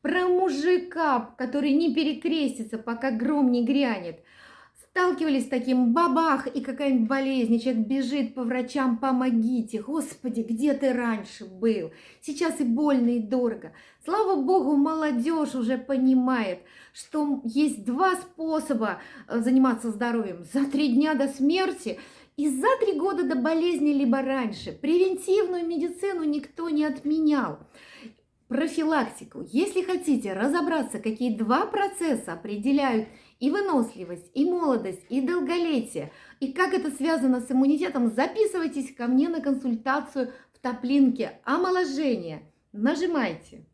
про мужика, который не перекрестится, пока гром не грянет. Сталкивались с таким бабах, и какая-нибудь болезнь, и человек бежит по врачам, помогите. Господи, где ты раньше был? Сейчас и больно, и дорого. Слава Богу, молодежь уже понимает, что есть два способа заниматься здоровьем. За 3 дня до смерти и за 3 года до болезни, либо раньше. Превентивную медицину никто не отменял. Профилактику. Если хотите разобраться, какие два процесса определяют и выносливость, и молодость, и долголетие, и как это связано с иммунитетом, записывайтесь ко мне на консультацию в топлинке омоложения. Нажимайте.